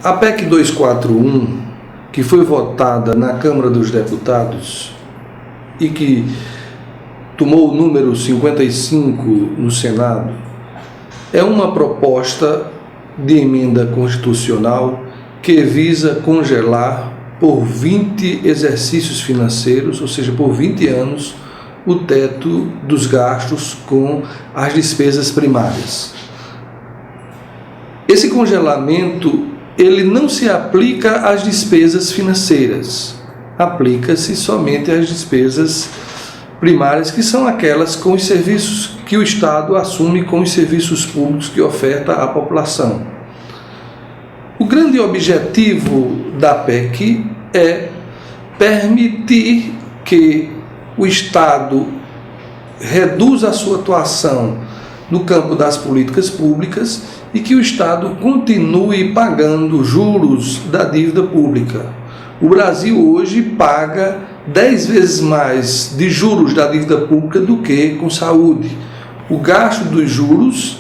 A PEC 241, que foi votada na Câmara dos Deputados e que tomou o número 55 no Senado, é uma proposta de emenda constitucional que visa congelar por 20 exercícios financeiros, ou seja, por 20 anos, o teto dos gastos com as despesas primárias. Esse congelamento, ele não se aplica às despesas financeiras, aplica-se somente às despesas primárias, que são aquelas com os serviços que o Estado assume com os serviços públicos que oferta à população. O grande objetivo da PEC é permitir que o Estado reduza a sua atuação no campo das políticas públicas e que o Estado continue pagando juros da dívida pública. O Brasil hoje paga 10 vezes mais de juros da dívida pública do que com saúde. O gasto dos juros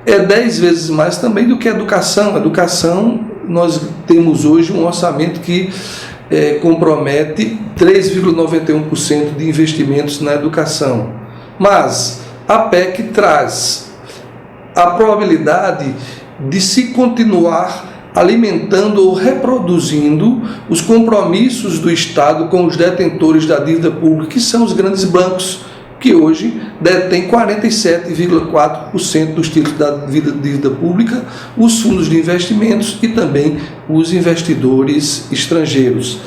é 10 vezes mais também do que a educação. A educação, nós temos hoje um orçamento que compromete 3,91% de investimentos na educação. Mas a PEC traz a probabilidade de se continuar alimentando ou reproduzindo os compromissos do Estado com os detentores da dívida pública, que são os grandes bancos, que hoje detêm 47,4% dos títulos da dívida pública, os fundos de investimentos e também os investidores estrangeiros.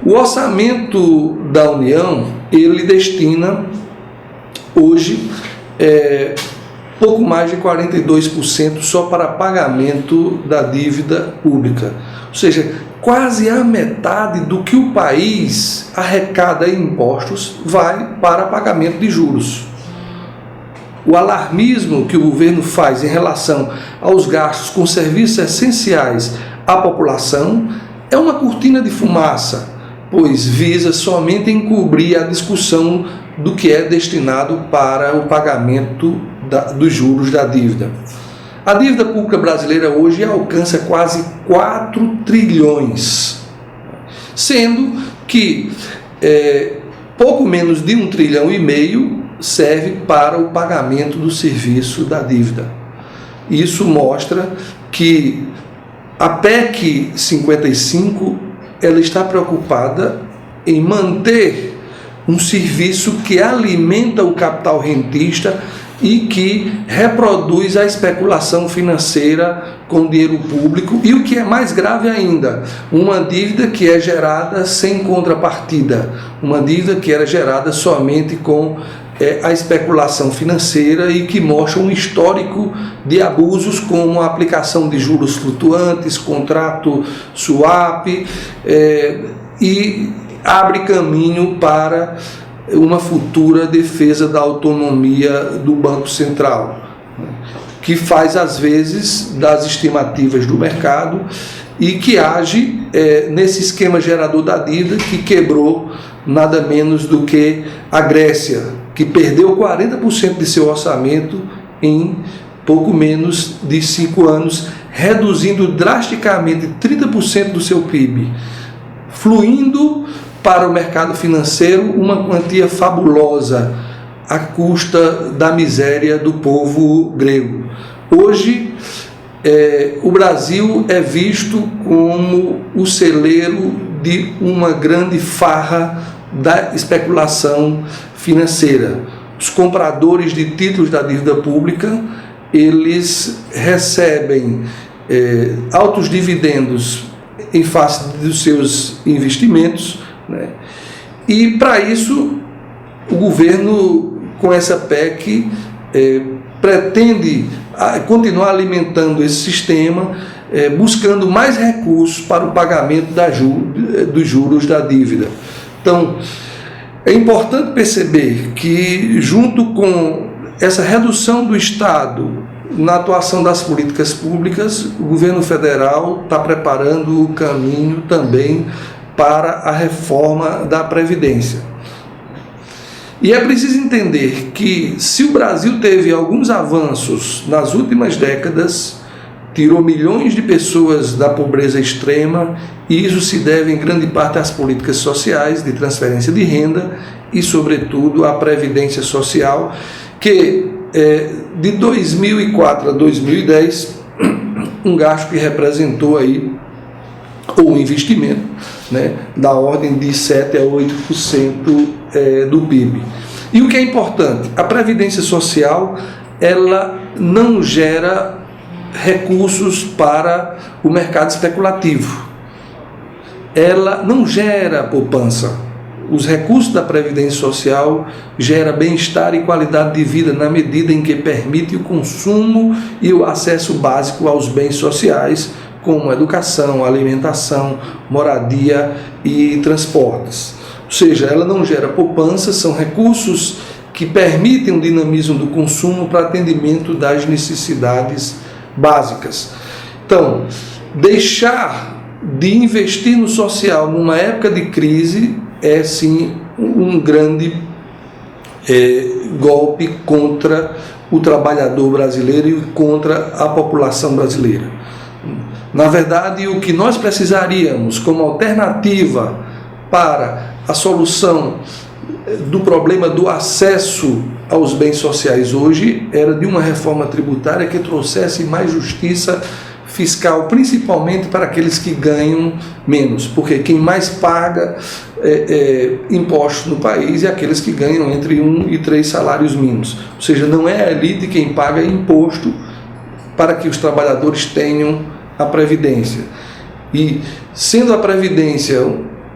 O orçamento da União, ele destina hoje pouco mais de 42% só para pagamento da dívida pública. Ou seja, quase a metade do que o país arrecada em impostos vai para pagamento de juros. O alarmismo que o governo faz em relação aos gastos com serviços essenciais à população é uma cortina de fumaça, pois visa somente encobrir a discussão do que é destinado para o pagamento dos juros da dívida. A dívida pública brasileira hoje alcança quase 4 trilhões, sendo que pouco menos de 1,5 trilhão serve para o pagamento do serviço da dívida. Isso mostra que a PEC 55 ela está preocupada em manter um serviço que alimenta o capital rentista e que reproduz a especulação financeira com dinheiro público e, o que é mais grave ainda, uma dívida que é gerada sem contrapartida, uma dívida que era gerada somente com a especulação financeira e que mostra um histórico de abusos como a aplicação de juros flutuantes, contrato swap e abre caminho para uma futura defesa da autonomia do Banco Central, que faz às vezes das estimativas do mercado e que age nesse esquema gerador da dívida que quebrou nada menos do que a Grécia, que perdeu 40% de seu orçamento em pouco menos de 5 anos, reduzindo drasticamente 30% do seu PIB, fluindo para o mercado financeiro uma quantia fabulosa à custa da miséria do povo grego. Hoje, o Brasil é visto como o celeiro de uma grande farra da especulação financeira. Os compradores de títulos da dívida pública, eles recebem altos dividendos em face dos seus investimentos, né? E para isso o governo, com essa PEC, pretende continuar alimentando esse sistema, buscando mais recursos para o pagamento dos juros da dívida. Então, é importante perceber que, junto com essa redução do Estado na atuação das políticas públicas, o governo federal está preparando o caminho também para a reforma da Previdência. E é preciso entender que, se o Brasil teve alguns avanços nas últimas décadas, tirou milhões de pessoas da pobreza extrema, e isso se deve em grande parte às políticas sociais de transferência de renda e, sobretudo, à previdência social, que de 2004 a 2010, um gasto que representou aí, ou um investimento, né, da ordem de 7 a 8% do PIB. E o que é importante, a previdência social, ela não gera recursos para o mercado especulativo. Ela não gera poupança. Os recursos da previdência social geram bem-estar e qualidade de vida na medida em que permite o consumo e o acesso básico aos bens sociais, como educação, alimentação, moradia e transportes. Ou seja, ela não gera poupança, são recursos que permitem um dinamismo do consumo para atendimento das necessidades básicas. Então, deixar de investir no social numa época de crise é sim um grande golpe contra o trabalhador brasileiro e contra a população brasileira. Na verdade, o que nós precisaríamos como alternativa para a solução do problema do acesso aos bens sociais hoje era de uma reforma tributária que trouxesse mais justiça fiscal, principalmente para aqueles que ganham menos, porque quem mais paga impostos no país é aqueles que ganham entre 1 e 3 salários mínimos. Ou seja, não é a elite quem paga imposto para que os trabalhadores tenham a Previdência. E sendo a Previdência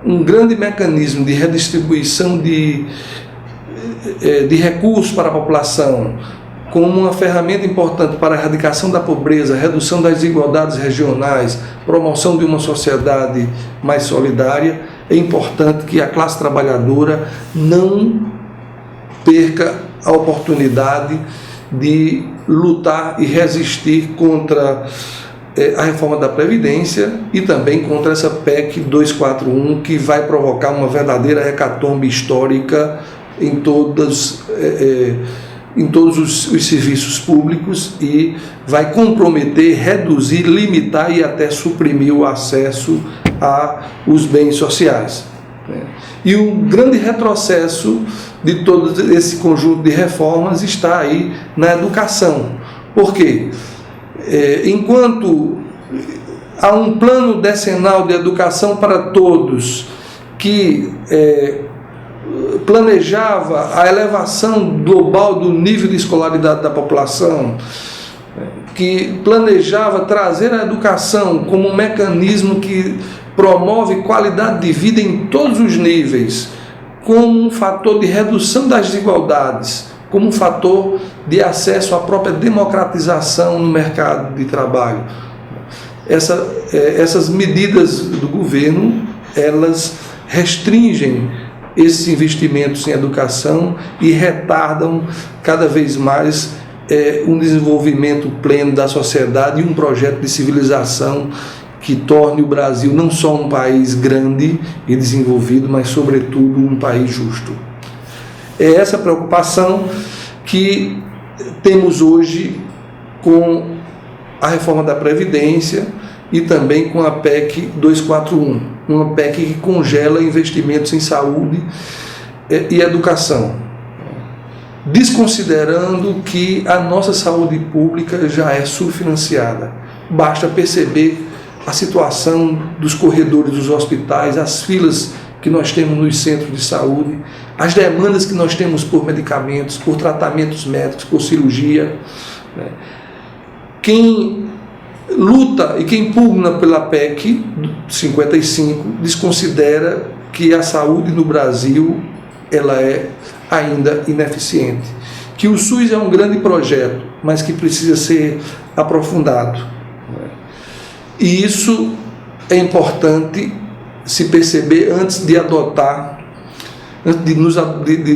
um grande mecanismo de redistribuição de recursos para a população, como uma ferramenta importante para a erradicação da pobreza, redução das desigualdades regionais, promoção de uma sociedade mais solidária, é importante que a classe trabalhadora não perca a oportunidade de lutar e resistir contra a reforma da Previdência e também contra essa PEC 241, que vai provocar uma verdadeira hecatombe histórica em todos os serviços públicos e vai comprometer, reduzir, limitar e até suprimir o acesso aos bens sociais. E um grande retrocesso de todo esse conjunto de reformas está aí na educação. Por quê? Enquanto há um plano decenal de educação para todos que planejava a elevação global do nível de escolaridade da população, que planejava trazer a educação como um mecanismo que promove qualidade de vida em todos os níveis, como um fator de redução das desigualdades, como um fator de acesso à própria democratização no mercado de trabalho. Essas medidas do governo, elas restringem esses investimentos em educação e retardam cada vez mais um desenvolvimento pleno da sociedade e um projeto de civilização que torne o Brasil não só um país grande e desenvolvido, mas sobretudo um país justo. É essa preocupação que temos hoje com a reforma da Previdência e também com a PEC 241, uma PEC que congela investimentos em saúde e educação, desconsiderando que a nossa saúde pública já é subfinanciada. Basta perceber a situação dos corredores dos hospitais, as filas que nós temos nos centros de saúde, as demandas que nós temos por medicamentos, por tratamentos médicos, por cirurgia. Quem luta e quem pugna pela PEC 55 desconsidera que a saúde no Brasil ela é ainda ineficiente, que o SUS é um grande projeto, mas que precisa ser aprofundado. E isso é importante se perceber antes de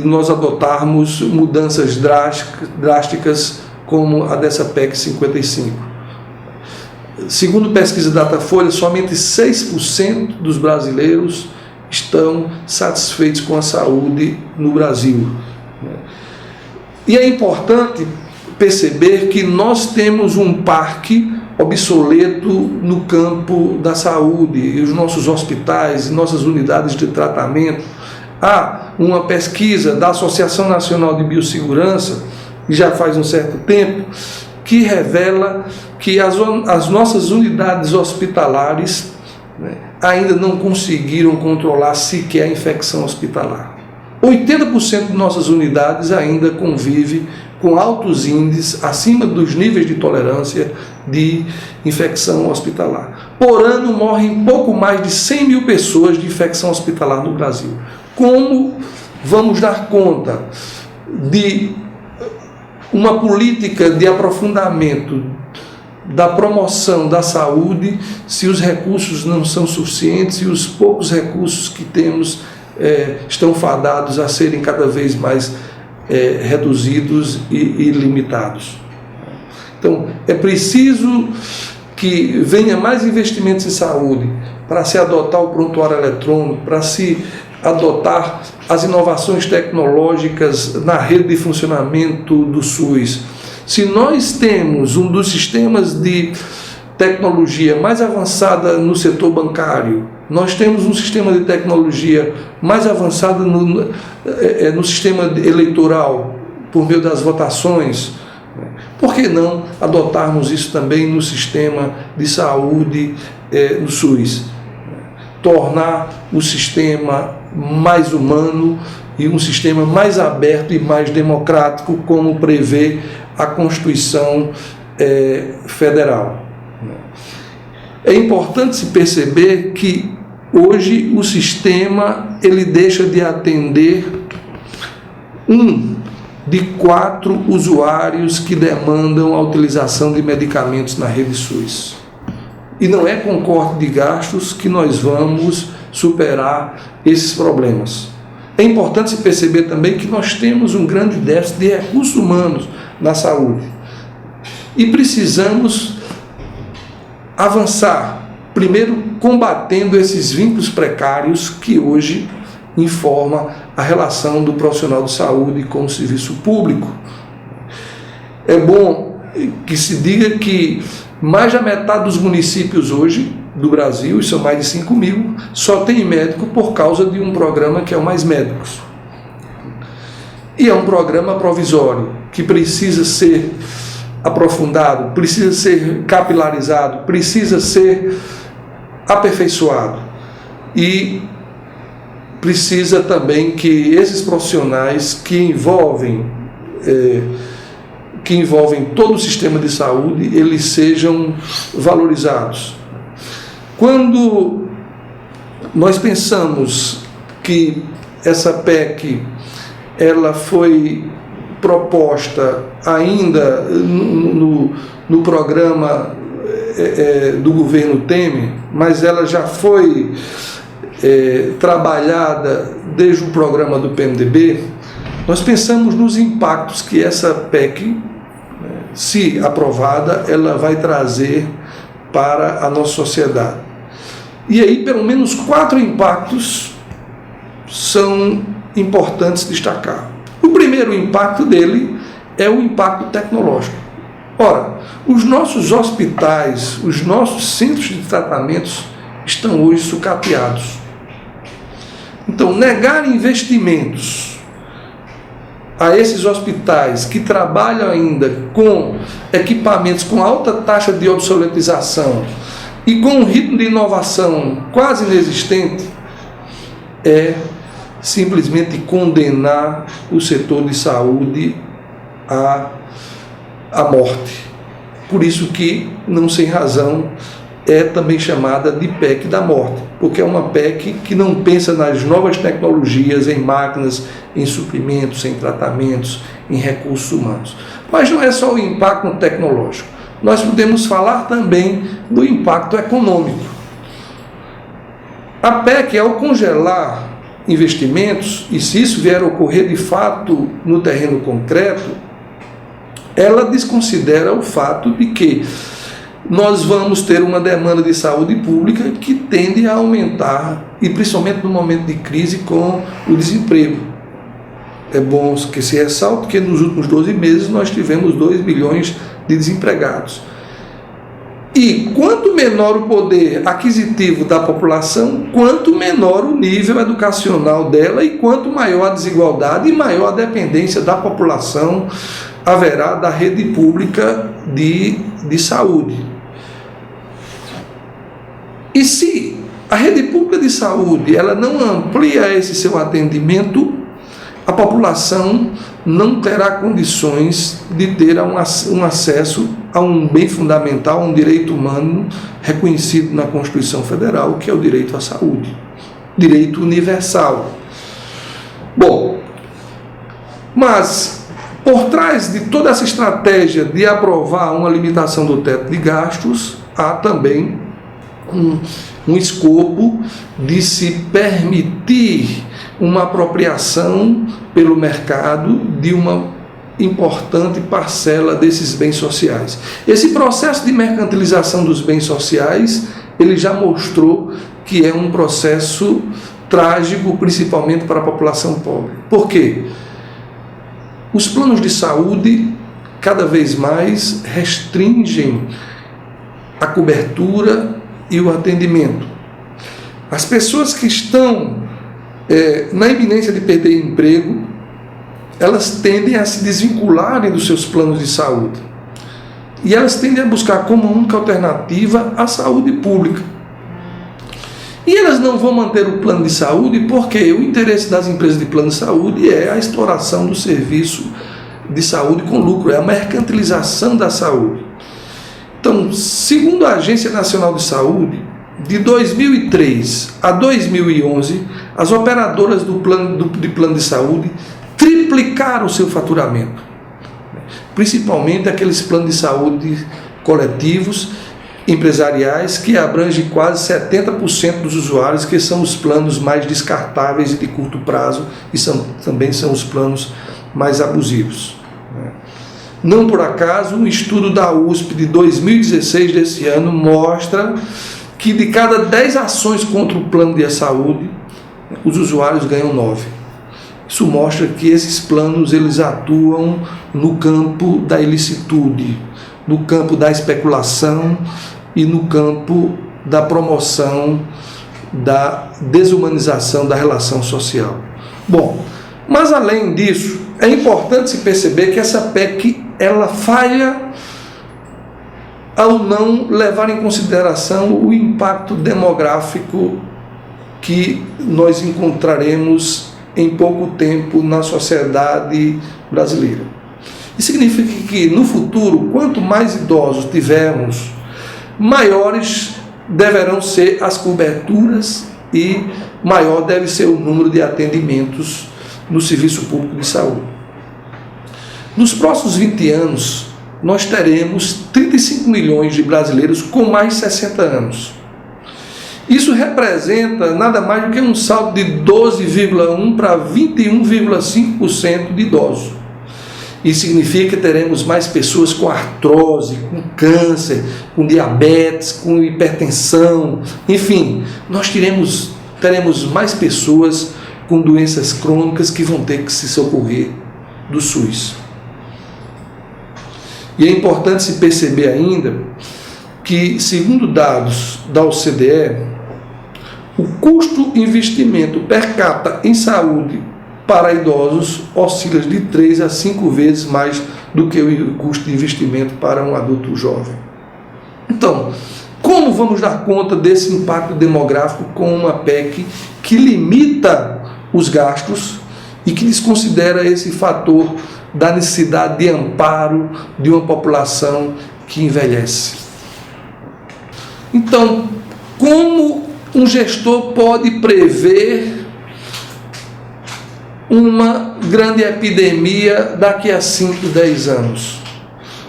nós adotarmos mudanças drásticas como a dessa PEC 55. Segundo pesquisa Datafolha, somente 6% dos brasileiros estão satisfeitos com a saúde no Brasil. E é importante perceber que nós temos um parque obsoleto no campo da saúde, e os nossos hospitais e nossas unidades de tratamento. Há uma pesquisa da Associação Nacional de Biossegurança, que já faz um certo tempo, que revela que as nossas unidades hospitalares, né, ainda não conseguiram controlar sequer a infecção hospitalar. 80% de nossas unidades ainda convive com altos índices, acima dos níveis de tolerância de infecção hospitalar. Por ano morrem pouco mais de 100 mil pessoas de infecção hospitalar no Brasil. Como vamos dar conta de uma política de aprofundamento da promoção da saúde se os recursos não são suficientes e os poucos recursos que temos estão fadados a serem cada vez mais reduzidos e limitados? Então, é preciso que venha mais investimentos em saúde para se adotar o prontuário eletrônico, para se adotar as inovações tecnológicas na rede de funcionamento do SUS. Se nós temos um dos sistemas de tecnologia mais avançada no setor bancário, nós temos um sistema de tecnologia mais avançado no sistema eleitoral, por meio das votações, por que não adotarmos isso também no sistema de saúde do SUS? Tornar o sistema mais humano e um sistema mais aberto e mais democrático, como prevê a Constituição Federal. É importante se perceber que hoje o sistema ele deixa de atender 1 de 4 usuários que demandam a utilização de medicamentos na rede SUS. E não é com corte de gastos que nós vamos superar esses problemas. É importante se perceber também que nós temos um grande déficit de recursos humanos na saúde. E precisamos avançar, primeiro combatendo esses vínculos precários que hoje informam a relação do profissional de saúde com o serviço público. É bom que se diga que mais da metade dos municípios hoje do Brasil, e são mais de 5 mil, só tem médico por causa de um programa que é o Mais Médicos. E é um programa provisório que precisa ser aprofundado, precisa ser capilarizado, precisa ser aperfeiçoado. E precisa também que esses profissionais que envolvem todo o sistema de saúde, eles sejam valorizados. Quando nós pensamos que essa PEC ela foi proposta ainda no programa do governo Temer, mas ela já foi trabalhada desde o programa do PMDB, nós pensamos nos impactos que essa PEC, se aprovada, ela vai trazer para a nossa sociedade. E aí, pelo menos 4 impactos são importantes destacar. O primeiro impacto dele é o impacto tecnológico. Ora, os nossos hospitais, os nossos centros de tratamentos estão hoje sucateados. Então, negar investimentos a esses hospitais que trabalham ainda com equipamentos com alta taxa de obsoletização e com um ritmo de inovação quase inexistente, é simplesmente condenar o setor de saúde à morte. Por isso que, não sem razão, é também chamada de PEC da morte, porque é uma PEC que não pensa nas novas tecnologias, em máquinas, em suprimentos, em tratamentos, em recursos humanos. Mas não é só o impacto tecnológico. Nós podemos falar também do impacto econômico. A PEC, ao congelar investimentos, e se isso vier a ocorrer de fato no terreno concreto, ela desconsidera o fato de que nós vamos ter uma demanda de saúde pública que tende a aumentar, e principalmente no momento de crise com o desemprego. É bom que se ressalte que nos últimos 12 meses nós tivemos 2 milhões de desempregados. E quanto menor o poder aquisitivo da população, quanto menor o nível educacional dela e quanto maior a desigualdade e maior a dependência da população haverá da rede pública de saúde. E se a rede pública de saúde ela não amplia esse seu atendimento, a população não terá condições de ter um acesso a um bem fundamental, um direito humano reconhecido na Constituição Federal, que é o direito à saúde, direito universal. Bom, mas por trás de toda essa estratégia de aprovar uma limitação do teto de gastos, há também um escopo de se permitir uma apropriação pelo mercado de uma importante parcela desses bens sociais. Esse processo de mercantilização dos bens sociais, ele já mostrou que é um processo trágico, principalmente para a população pobre. Por quê? Os planos de saúde cada vez mais restringem a cobertura e o atendimento. As pessoas que estão na iminência de perder emprego, elas tendem a se desvincularem dos seus planos de saúde. E elas tendem a buscar como única alternativa a saúde pública. E elas não vão manter o plano de saúde porque o interesse das empresas de plano de saúde é a exploração do serviço de saúde com lucro, é a mercantilização da saúde. Então, segundo a Agência Nacional de Saúde, de 2003 a 2011, as operadoras de plano de saúde triplicaram o seu faturamento, principalmente aqueles planos de saúde coletivos, empresariais, que abrangem quase 70% dos usuários, que são os planos mais descartáveis e de curto prazo, e também são os planos mais abusivos. Não por acaso, um estudo da USP de 2016 desse ano mostra que de cada 10 ações contra o plano de saúde, os usuários ganham 9. Isso mostra que esses planos eles atuam no campo da ilicitude, no campo da especulação e no campo da promoção da desumanização da relação social. Bom, mas além disso, é importante se perceber que essa PEC ela falha ao não levar em consideração o impacto demográfico que nós encontraremos em pouco tempo na sociedade brasileira. Isso significa que no futuro, quanto mais idosos tivermos, maiores deverão ser as coberturas e maior deve ser o número de atendimentos no serviço público de saúde. Nos próximos 20 anos, nós teremos 35 milhões de brasileiros com mais de 60 anos. Isso representa nada mais do que um salto de 12,1% para 21,5% de idosos. Isso significa que teremos mais pessoas com artrose, com câncer, com diabetes, com hipertensão, enfim, nós teremos mais pessoas com doenças crônicas que vão ter que se socorrer do SUS. E é importante se perceber ainda que, segundo dados da OCDE, o custo investimento per capita em saúde para idosos oscila de 3 a 5 vezes mais do que o custo de investimento para um adulto jovem. Então, como vamos dar conta desse impacto demográfico com uma PEC que limita os gastos e que desconsidera esse fator da necessidade de amparo de uma população que envelhece? Então, como um gestor pode prever uma grande epidemia daqui a 5, 10 anos?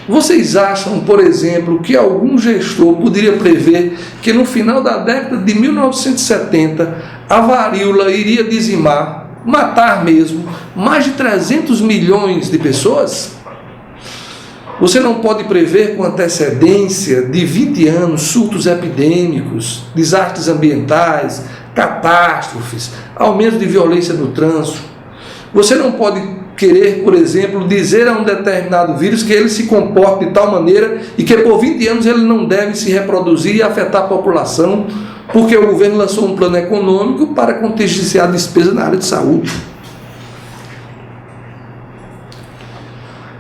Vocês acham, por exemplo, que algum gestor poderia prever que no final da década de 1970 a varíola iria dizimar, matar mesmo, mais de 300 milhões de pessoas? Você não pode prever com antecedência de 20 anos surtos epidêmicos, desastres ambientais, catástrofes, aumento de violência no trânsito. Você não pode querer, por exemplo, dizer a um determinado vírus que ele se comporta de tal maneira e que por 20 anos ele não deve se reproduzir e afetar a população, porque o governo lançou um plano econômico para contingenciar a despesa na área de saúde.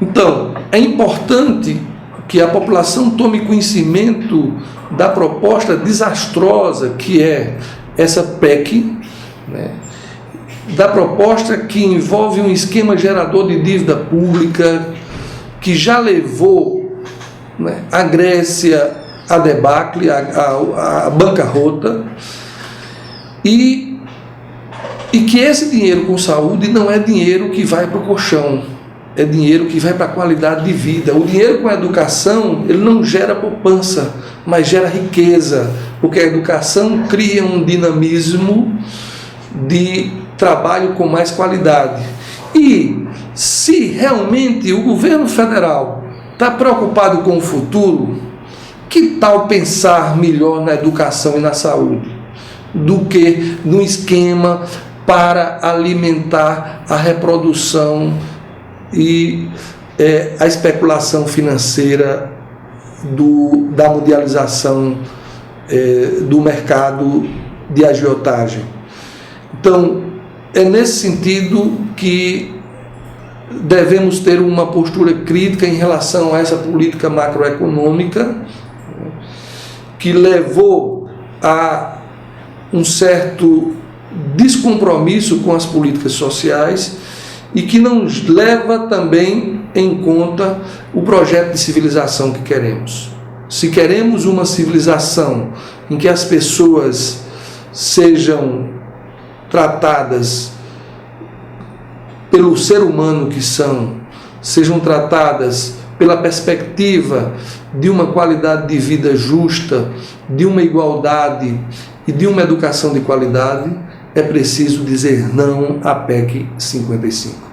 Então, é importante que a população tome conhecimento da proposta desastrosa que é essa PEC, né? Da proposta que envolve um esquema gerador de dívida pública que já levou, né, a Grécia a debacle, a bancarrota, e que esse dinheiro com saúde não é dinheiro que vai para o colchão, é dinheiro que vai para a qualidade de vida. O dinheiro com a educação, ele não gera poupança, mas gera riqueza, porque a educação cria um dinamismo de trabalho com mais qualidade. E se realmente o governo federal está preocupado com o futuro, que tal pensar melhor na educação e na saúde do que no esquema para alimentar a reprodução e a especulação financeira da mundialização do mercado de agiotagem? Então, é nesse sentido que devemos ter uma postura crítica em relação a essa política macroeconômica que levou a um certo descompromisso com as políticas sociais e que não leva também em conta o projeto de civilização que queremos. Se queremos uma civilização em que as pessoas sejam tratadas pelo ser humano que são, sejam tratadas pela perspectiva de uma qualidade de vida justa, de uma igualdade e de uma educação de qualidade, é preciso dizer não à PEC 55.